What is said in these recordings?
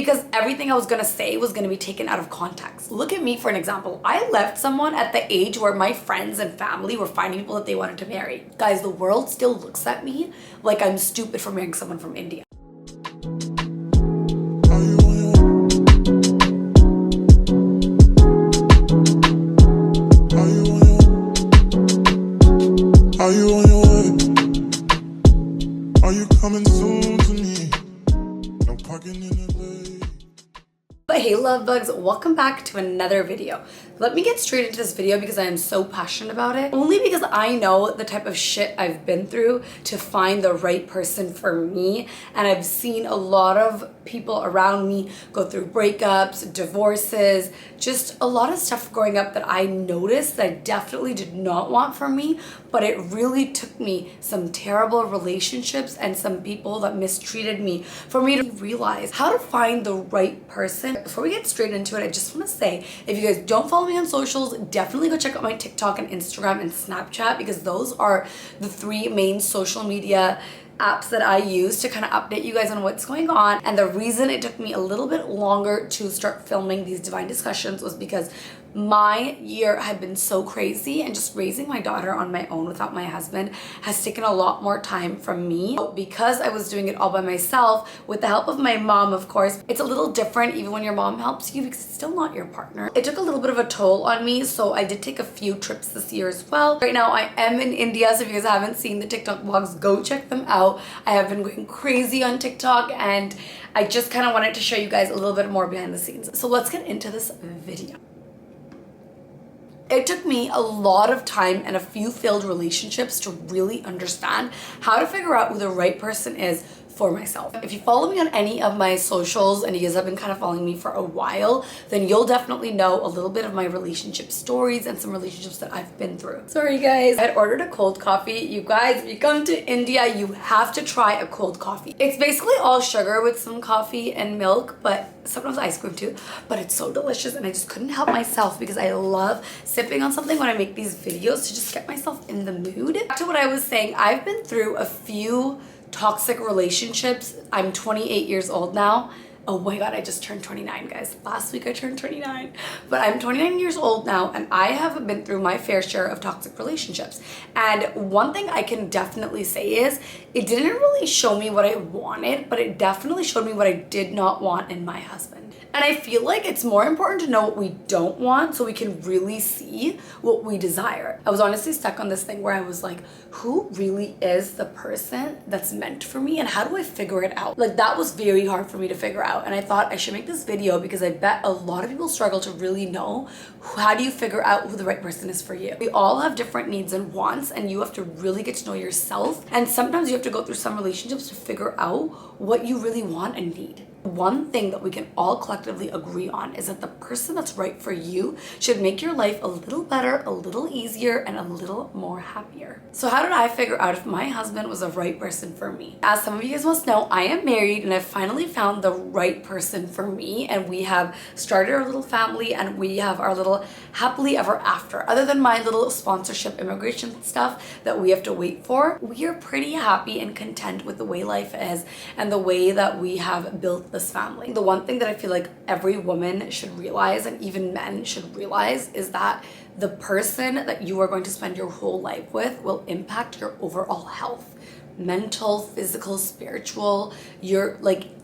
because everything I was gonna say was gonna be taken out of context. Look at me for an example. I left someone at the age where my friends and family were finding people that they wanted to marry. Guys, the world still looks at me like I'm stupid for marrying someone from India. Are you on your way? Are you coming soon to me? No parking in LA. But hey love bugs, welcome back to another video. Let me get straight into this video because I am so passionate about it. Only because I know the type of shit I've been through to find the right person for me. And I've seen a lot of people around me go through breakups, divorces, just a lot of stuff growing up that I noticed that I definitely did not want for me. But it really took me some terrible relationships and some people that mistreated me for me to realize how to find the right person. Before we get straight into it, I just want to say, if you guys don't follow me on socials, definitely go check out my TikTok and Instagram and Snapchat, because those are the three main social media apps that I use to kind of update you guys on what's going on. And the reason it took me a little bit longer to start filming these divine discussions was because my year had been so crazy, and just raising my daughter on my own without my husband has taken a lot more time from me. Because I was doing it all by myself with the help of my mom, of course, it's a little different even when your mom helps you because it's still not your partner. It took a little bit of a toll on me, so I did take a few trips this year as well. Right now I am in India, so if you guys haven't seen the TikTok vlogs, go check them out. I have been going crazy on TikTok, and I just kind of wanted to show you guys a little bit more behind the scenes. So let's get into this video. It took me a lot of time and a few failed relationships to really understand how to figure out who the right person is for myself. If you follow me on any of my socials, and you guys have been kind of following me for a while, then you'll definitely know a little bit of my relationship stories and some relationships that I've been through. Sorry guys, I had ordered a cold coffee. You guys, if you come to India, you have to try a cold coffee. It's basically all sugar with some coffee and milk, but sometimes ice cream too, but it's so delicious, and I just couldn't help myself because I love sipping on something when I make these videos to just get myself in the mood. Back to what I was saying, I've been through a few toxic relationships. I'm 28 years old now. Oh my god, I just turned 29, guys. Last week I turned 29. But I'm 29 years old now, and I have been through my fair share of toxic relationships. And one thing I can definitely say is, it didn't really show me what I wanted, but it definitely showed me what I did not want in my husband. And I feel like it's more important to know what we don't want so we can really see what we desire. I was honestly stuck on this thing where I was like, who really is the person that's meant for me, and how do I figure it out? Like, that was very hard for me to figure out, and I thought I should make this video because I bet a lot of people struggle to really know how do you figure out who the right person is for you. We all have different needs and wants, and you have to really get to know yourself, and sometimes you have to go through some relationships to figure out what you really want and need. One thing that we can all collectively agree on is that the person that's right for you should make your life a little better, a little easier, and a little more happier. So how did I figure out if my husband was the right person for me? As some of you guys must know, I am married, and I finally found the right person for me, and we have started our little family, and we have our little happily ever after. Other than my little sponsorship immigration stuff that we have to wait for, we are pretty happy and content with the way life is and the way that we have built this family. The one thing that I feel like every woman should realize, and even men should realize, is that the person that you are going to spend your whole life with will impact your overall health. Mental, physical, spiritual,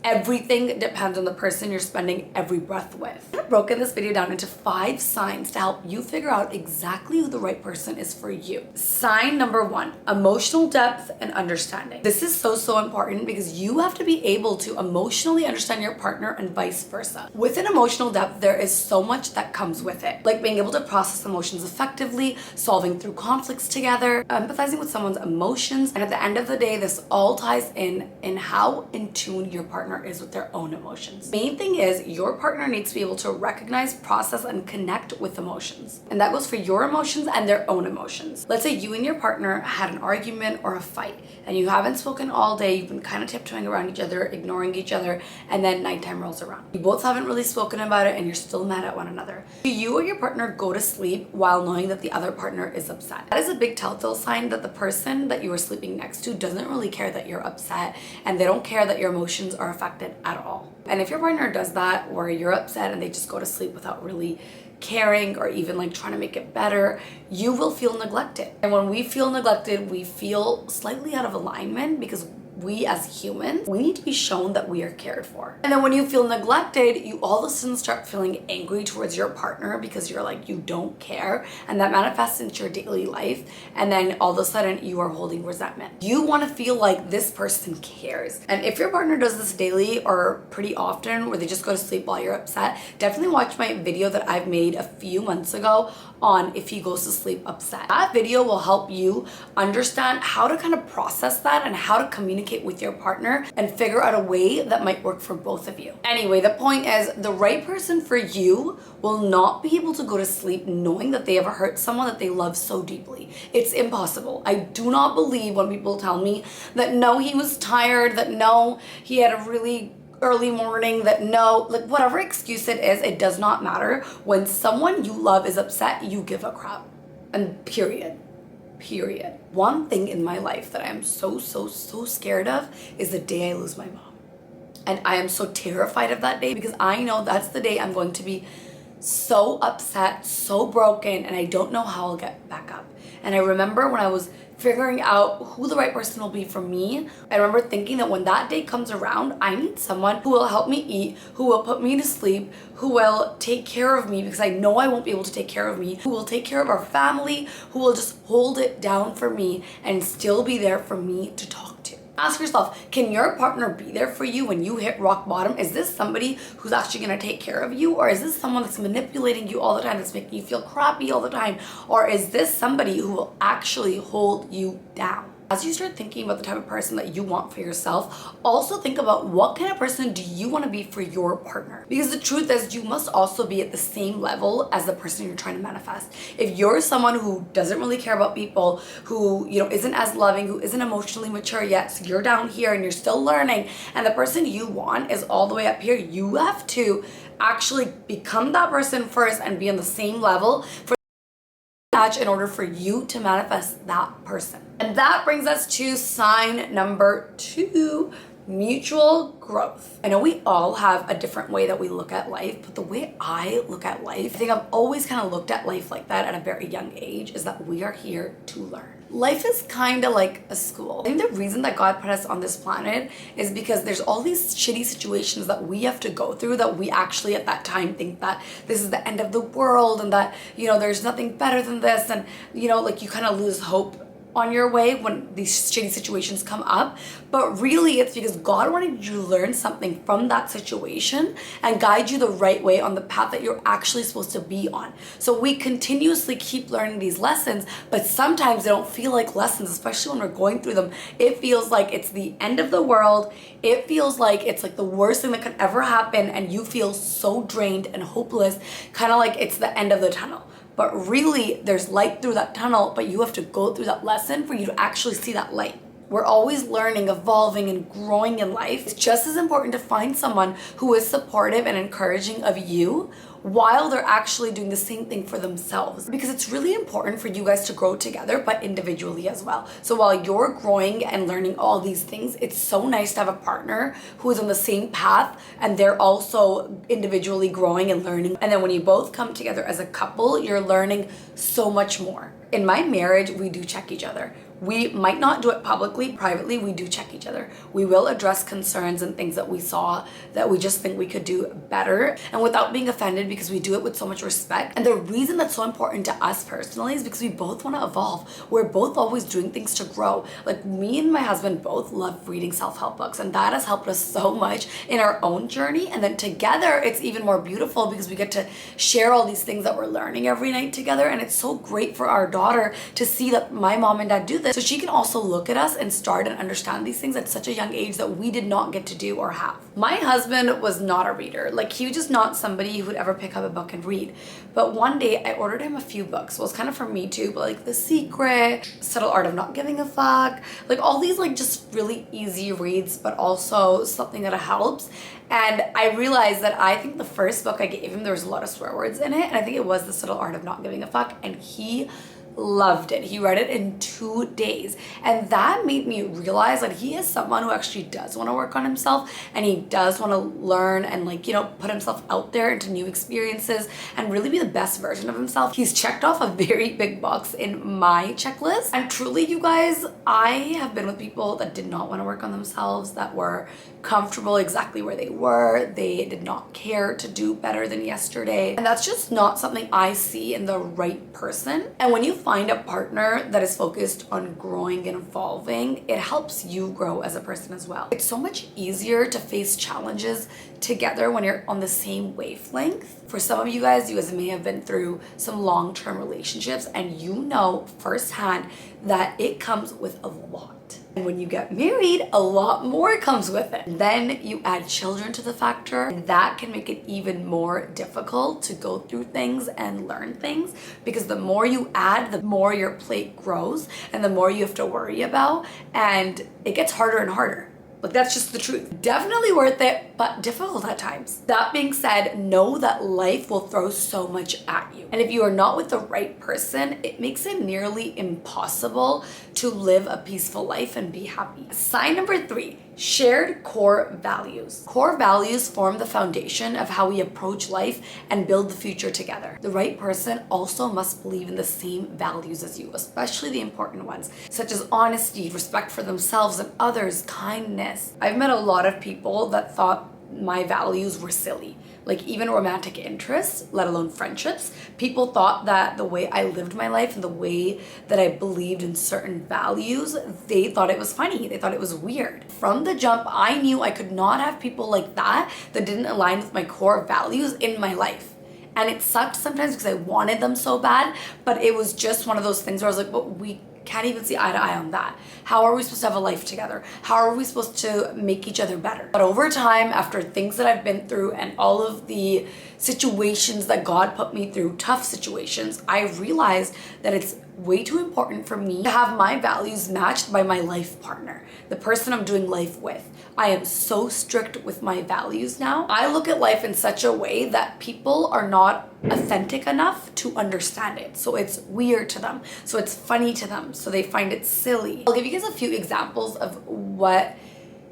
everything depends on the person you're spending every breath with. I've broken this video down into 5 signs to help you figure out exactly who the right person is for you. Sign number 1, emotional depth and understanding. This is so important because you have to be able to emotionally understand your partner and vice versa. With an emotional depth, there is so much that comes with it, like being able to process emotions effectively, solving through conflicts together, empathizing with someone's emotions, and at the end of the day, this all ties in how in tune your partner is with their own emotions. Main thing is, your partner needs to be able to recognize, process, and connect with emotions. And that goes for your emotions and their own emotions. Let's say you and your partner had an argument or a fight, and you haven't spoken all day, you've been kind of tiptoeing around each other, ignoring each other, and then nighttime rolls around. You both haven't really spoken about it, and you're still mad at one another. Do you or your partner go to sleep while knowing that the other partner is upset? That is a big telltale sign that the person that you are sleeping next to doesn't really care that you're upset, and they don't care that your emotions are affected at all. And if your partner does that, where you're upset and they just go to sleep without really caring or even like trying to make it better, you will feel neglected. And when we feel neglected, we feel slightly out of alignment because we as humans, we need to be shown that we are cared for. And then when you feel neglected, you all of a sudden start feeling angry towards your partner because you're like, you don't care. And that manifests into your daily life. And then all of a sudden you are holding resentment. You want to feel like this person cares. And if your partner does this daily or pretty often, where they just go to sleep while you're upset, definitely watch my video that I've made a few months ago on if he goes to sleep upset. That video will help you understand how to kind of process that and how to communicate with your partner and figure out a way that might work for both of you. Anyway, the point is, the right person for you will not be able to go to sleep knowing that they ever hurt someone that they love so deeply. It's impossible. I do not believe when people tell me that no, he was tired, that no, he had a really early morning, that no, like whatever excuse it is, it does not matter. When someone you love is upset, you give a crap. And period. One thing in my life that I am so scared of is the day I lose my mom. And I am so terrified of that day because I know that's the day I'm going to be so upset, so broken, and I don't know how I'll get back up. And I remember when I was figuring out who the right person will be for me, I remember thinking that when that day comes around, I need someone who will help me eat, who will put me to sleep, who will take care of me because I know I won't be able to take care of me, who will take care of our family, who will just hold it down for me and still be there for me to talk to. Ask yourself, can your partner be there for you when you hit rock bottom? Is this somebody who's actually gonna take care of you? Or is this someone that's manipulating you all the time, that's making you feel crappy all the time? Or is this somebody who will actually hold you down? As you start thinking about the type of person that you want for yourself, also think about what kind of person do you want to be for your partner? Because the truth is, you must also be at the same level as the person you're trying to manifest. If you're someone who doesn't really care about people, who, you know, isn't as loving, who isn't emotionally mature yet, so you're down here and you're still learning, and the person you want is all the way up here, you have to actually become that person first and be on the same level for in order for you to manifest that person. And that brings us to sign number 2, mutual growth. I know we all have a different way that we look at life, but the way I look at life, I think I've always kind of looked at life like that at a very young age, is that we are here to learn. Life is kind of like a school. I think the reason that God put us on this planet is because there's all these shitty situations that we have to go through that we actually at that time think that this is the end of the world and that, you know, there's nothing better than this, and, you know, like you kind of lose hope on your way when these shitty situations come up. But really it's because God wanted you to learn something from that situation and guide you the right way on the path that you're actually supposed to be on. So we continuously keep learning these lessons, but sometimes they don't feel like lessons, especially when we're going through them. It feels like it's the end of the world. It feels like it's like the worst thing that could ever happen, and you feel so drained and hopeless, kind of like it's the end of the tunnel. But really, there's light through that tunnel, but you have to go through that lesson for you to actually see that light. We're always learning, evolving, and growing in life. It's just as important to find someone who is supportive and encouraging of you while they're actually doing the same thing for themselves. Because it's really important for you guys to grow together, but individually as well. So while you're growing and learning all these things, it's so nice to have a partner who is on the same path and they're also individually growing and learning. And then when you both come together as a couple, you're learning so much more. In my marriage, we do check each other. We might not do it publicly, privately, we do check each other. We will address concerns and things that we saw that we just think we could do better, and without being offended, because we do it with so much respect. And the reason that's so important to us personally is because we both want to evolve. We're both always doing things to grow. Like, me and my husband both love reading self-help books, and that has helped us so much in our own journey. And then together, it's even more beautiful because we get to share all these things that we're learning every night together. And it's so great for our daughter to see that my mom and dad do this, so she can also look at us and start and understand these things at such a young age that we did not get to do or have. My husband was not a reader. Like, he was just not somebody who would ever pick up a book and read. But one day I ordered him a few books. Well, it's kind of for me too, but like The Secret, Subtle Art of Not Giving a Fuck, like all these like just really easy reads, but also something that helps. And I realized that I think the first book I gave him, there was a lot of swear words in it, and I think it was The Subtle Art of Not Giving a Fuck, and he loved it. He read it in 2 days. And that made me realize that he is someone who actually does want to work on himself, and he does want to learn and like, you know, put himself out there into new experiences and really be the best version of himself. He's checked off a very big box in my checklist. And truly, you guys, I have been with people that did not want to work on themselves, that were comfortable exactly where they were. They did not care to do better than yesterday. And that's just not something I see in the right person. And when you find a partner that is focused on growing and evolving, it helps you grow as a person as well. It's so much easier to face challenges together when you're on the same wavelength. For some of you guys may have been through some long-term relationships, and you know firsthand that it comes with a lot. And when you get married, a lot more comes with it. Then you add children to the factor, and that can make it even more difficult to go through things and learn things, because the more you add, the more your plate grows and the more you have to worry about, and it gets harder and harder. Like, that's just the truth. Definitely worth it, but difficult at times. That being said, know that life will throw so much at you. And if you are not with the right person, it makes it nearly impossible to live a peaceful life and be happy. Sign number 3, shared core values. Core values form the foundation of how we approach life and build the future together. The right person also must believe in the same values as you, especially the important ones, such as honesty, respect for themselves and others, kindness. I've met a lot of people that thought my values were silly. Like, even romantic interests, let alone friendships. People thought that the way I lived my life and the way that I believed in certain values, they thought it was funny. They thought it was weird. From the jump, I knew I could not have people like that didn't align with my core values in my life. And it sucked sometimes because I wanted them so bad, but it was just one of those things where I was like, but we can't even see eye to eye on that. How are we supposed to have a life together? How are we supposed to make each other better? But over time, after things that I've been through and all of the situations that God put me through, tough situations, I realized that it's way too important for me to have my values matched by my life partner, the person I'm doing life with. I am so strict with my values now. I look at life in such a way that people are not authentic enough to understand it. So it's weird to them. So it's funny to them. So they find it silly. I'll give you guys a few examples of what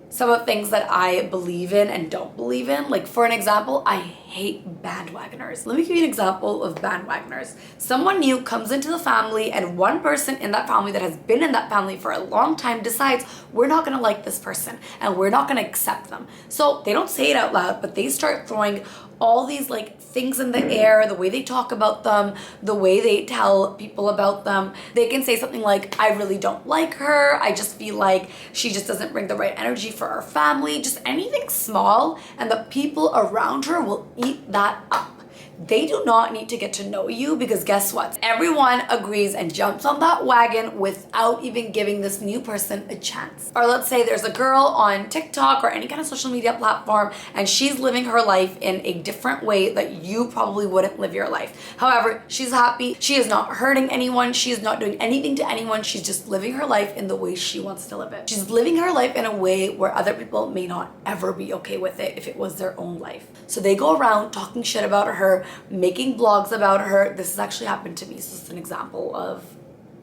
some of the things that I believe in and don't believe in. Like, for an example, I hate bandwagoners. Let me give you an example of bandwagoners. Someone new comes into the family, and one person in that family that has been in that family for a long time decides, we're not gonna like this person and we're not gonna accept them. So they don't say it out loud, but they start throwing all these like things in the air, the way they talk about them, the way they tell people about them. They can say something like, I really don't like her. I just feel like she just doesn't bring the right energy for our family. Just anything small, and the people around her will eat that up. They do not need to get to know you, because guess what? Everyone agrees and jumps on that wagon without even giving this new person a chance. Or let's say there's a girl on TikTok or any kind of social media platform, and she's living her life in a different way that you probably wouldn't live your life. However, she's happy. She is not hurting anyone. She is not doing anything to anyone. She's just living her life in the way she wants to live it. She's living her life in a way where other people may not ever be okay with it if it was their own life. So they go around talking shit about her, making blogs about her. This has actually happened to me. So it's an example of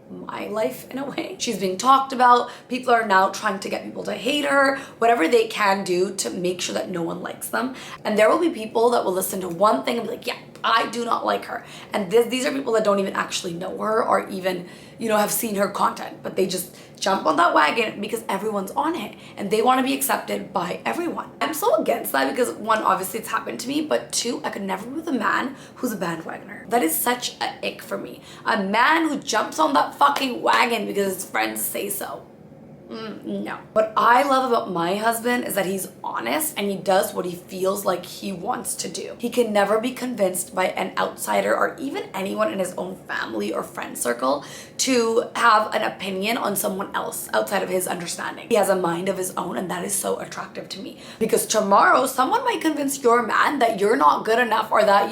my life in a way. She's being talked about. People are now trying to get people to hate her, whatever they can do to make sure that no one likes them. And there will be people that will listen to one thing and be like, yeah, I do not like her. And these are people that don't even actually know her or even, have seen her content, but they just jump on that wagon because everyone's on it and they want to be accepted by everyone. I'm so against that because, one, obviously it's happened to me, but two, I could never be with a man who's a bandwagoner. That is such an ick for me. A man who jumps on that fucking wagon because his friends say so. No. What I love about my husband is that he's honest and he does what he feels like he wants to do. He can never be convinced by an outsider or even anyone in his own family or friend circle to have an opinion on someone else outside of his understanding. He has a mind of his own, and that is so attractive to me, because tomorrow someone might convince your man that you're not good enough, or that,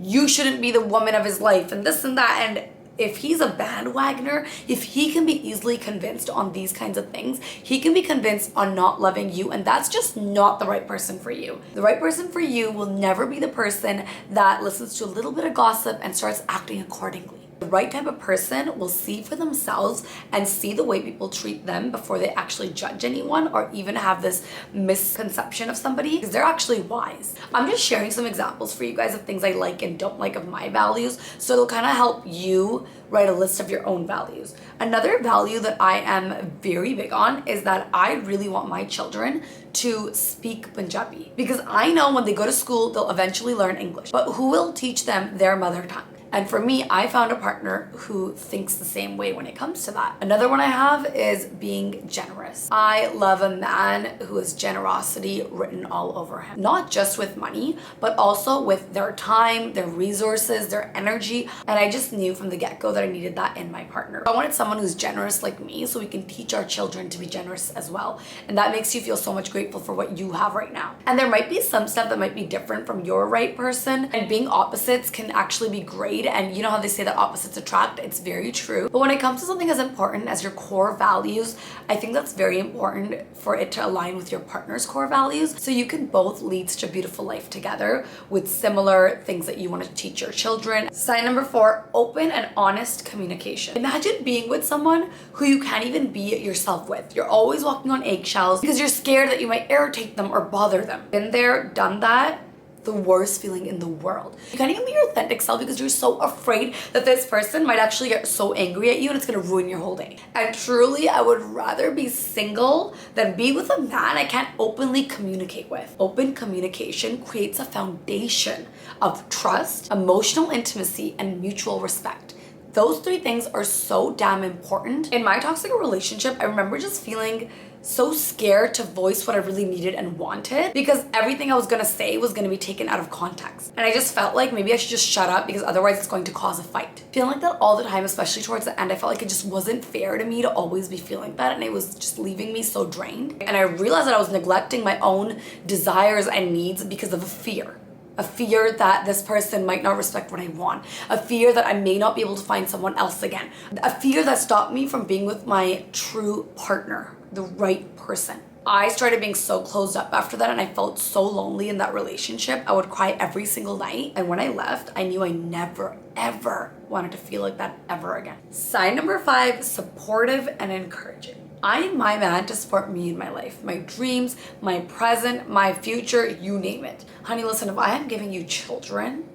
you shouldn't be the woman of his life and this and that. And if he's a bandwagoner, if he can be easily convinced on these kinds of things, he can be convinced on not loving you, and that's just not the right person for you. The right person for you will never be the person that listens to a little bit of gossip and starts acting accordingly. The right type of person will see for themselves and see the way people treat them before they actually judge anyone or even have this misconception of somebody, because they're actually wise. I'm just sharing some examples for you guys of things I like and don't like of my values, so it'll kind of help you write a list of your own values. Another value that I am very big on is that I really want my children to speak Punjabi, because I know when they go to school, they'll eventually learn English, but who will teach them their mother tongue? And for me, I found a partner who thinks the same way when it comes to that. Another one I have is being generous. I love a man who has generosity written all over him. Not just with money, but also with their time, their resources, their energy. And I just knew from the get-go that I needed that in my partner. I wanted someone who's generous like me so we can teach our children to be generous as well. And that makes you feel so much grateful for what you have right now. And there might be some stuff that might be different from your right person, and being opposites can actually be great. And you know how they say that opposites attract? It's very true. But when it comes to something as important as your core values, I think that's very important for it to align with your partner's core values, so you can both lead such a beautiful life together with similar things that you want to teach your children. Sign number 4, open and honest communication. Imagine being with someone who you can't even be yourself with. You're always walking on eggshells because you're scared that you might irritate them or bother them. Been there, done that. The worst feeling in the world. You can't even be your authentic self because you're so afraid that this person might actually get so angry at you and it's gonna ruin your whole day. And truly, I would rather be single than be with a man I can't openly communicate with. Open communication creates a foundation of trust, emotional intimacy, and mutual respect. Those 3 things are so damn important. In my toxic relationship, I remember just feeling so scared to voice what I really needed and wanted, because everything I was gonna say was gonna be taken out of context. And I just felt like maybe I should just shut up because otherwise it's going to cause a fight. Feeling like that all the time, especially towards the end, I felt like it just wasn't fair to me to always be feeling that, and it was just leaving me so drained. And I realized that I was neglecting my own desires and needs because of a fear. A fear that this person might not respect what I want. A fear that I may not be able to find someone else again. A fear that stopped me from being with my true partner, the right person. I started being so closed up after that, and I felt so lonely in that relationship. I would cry every single night. And when I left, I knew I never, ever wanted to feel like that ever again. Sign number 5, supportive and encouraging. I need my man to support me in my life, my dreams, my present, my future, you name it. Honey, listen, if I am giving you children,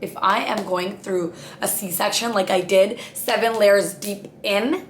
if I am going through a C-section like I did 7 layers deep in,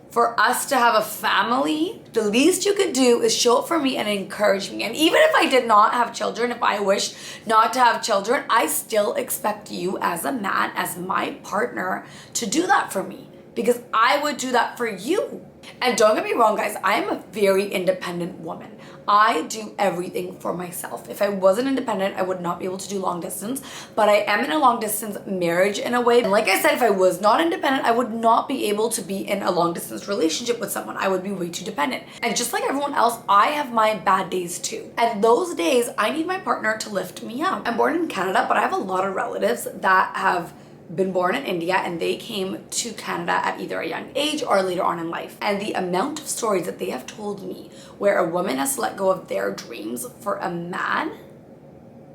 for us to have a family, the least you could do is show up for me and encourage me. And even if I did not have children, if I wished not to have children, I still expect you as a man, as my partner, to do that for me, because I would do that for you. And don't get me wrong, guys, I am a very independent woman. I do everything for myself. If I wasn't independent, I would not be able to do long distance, but I am in a long distance marriage in a way. And like I said, if I was not independent, I would not be able to be in a long distance relationship with someone. I would be way too dependent. And just like everyone else, I have my bad days too. And those days, I need my partner to lift me up. I'm born in Canada, but I have a lot of relatives that have been born in India, and they came to Canada at either a young age or later on in life. And the amount of stories that they have told me where a woman has to let go of their dreams for a man,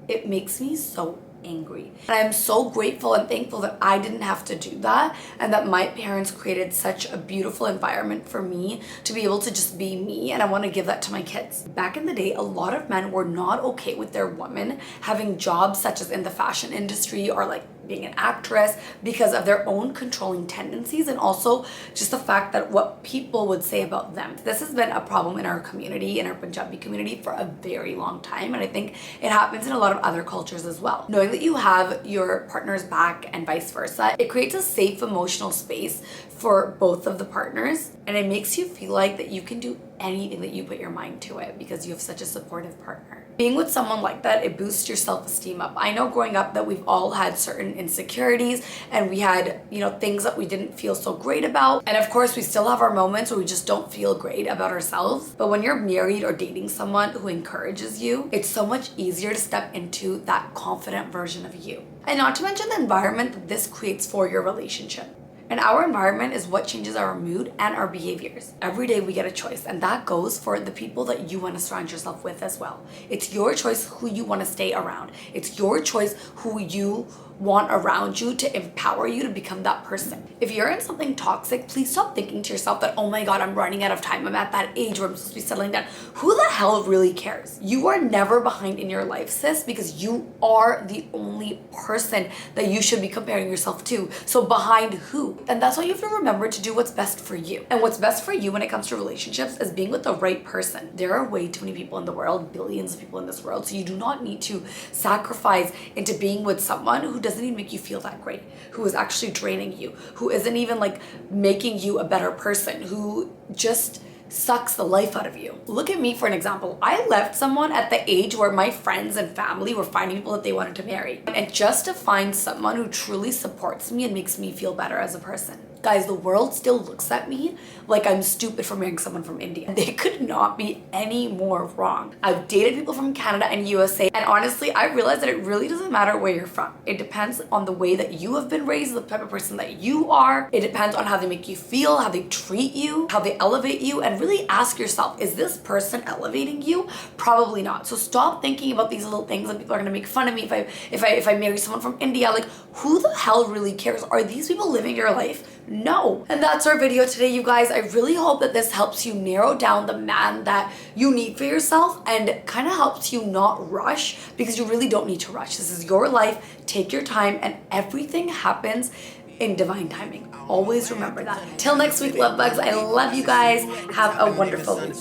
it makes me so angry. And I'm so grateful and thankful that I didn't have to do that, and that my parents created such a beautiful environment for me to be able to just be me, and I want to give that to my kids. Back in the day, a lot of men were not okay with their women having jobs such as in the fashion industry or like being an actress because of their own controlling tendencies, and also just the fact that what people would say about them. This has been a problem in our community, in our Punjabi community, for a very long time, and I think it happens in a lot of other cultures as well. Knowing that you have your partner's back and vice versa, it creates a safe emotional space for both of the partners, and it makes you feel like that you can do anything that you put your mind to it because you have such a supportive partner. Being with someone like that, it boosts your self-esteem up. I know growing up that we've all had certain insecurities, and we had, things that we didn't feel so great about. And of course, we still have our moments where we just don't feel great about ourselves. But when you're married or dating someone who encourages you, it's so much easier to step into that confident version of you. And not to mention the environment that this creates for your relationship. And our environment is what changes our mood and our behaviors. Every day we get a choice, and that goes for the people that you want to surround yourself with as well. It's your choice who you want to stay around. It's your choice who you want around you to empower you to become that person. If you're in something toxic, please stop thinking to yourself that, oh my God, I'm running out of time. I'm at that age where I'm supposed to be settling down. Who the hell really cares? You are never behind in your life, sis, because you are the only person that you should be comparing yourself to. So behind who? And that's why you have to remember to do what's best for you. And what's best for you when it comes to relationships is being with the right person. There are way too many people in the world, billions of people in this world. So you do not need to sacrifice into being with someone who doesn't even make you feel that great, who is actually draining you, who isn't even like making you a better person, who just sucks the life out of you. Look at me for an example. I left someone at the age where my friends and family were finding people that they wanted to marry. And just to find someone who truly supports me and makes me feel better as a person. Guys, the world still looks at me like I'm stupid for marrying someone from India. They could not be any more wrong. I've dated people from Canada and USA, and honestly, I realized that it really doesn't matter where you're from. It depends on the way that you have been raised, the type of person that you are. It depends on how they make you feel, how they treat you, how they elevate you, and really ask yourself, is this person elevating you? Probably not. So stop thinking about these little things and people are gonna make fun of me if I marry someone from India. Like, who the hell really cares? Are these people living your life? No. And that's our video today, you guys. I really hope that this helps you narrow down the man that you need for yourself and kind of helps you not rush, because you really don't need to rush. This is your life. Take your time, and everything happens in divine timing. Always remember that. Till next week, love bugs. I love you guys. Have a wonderful week.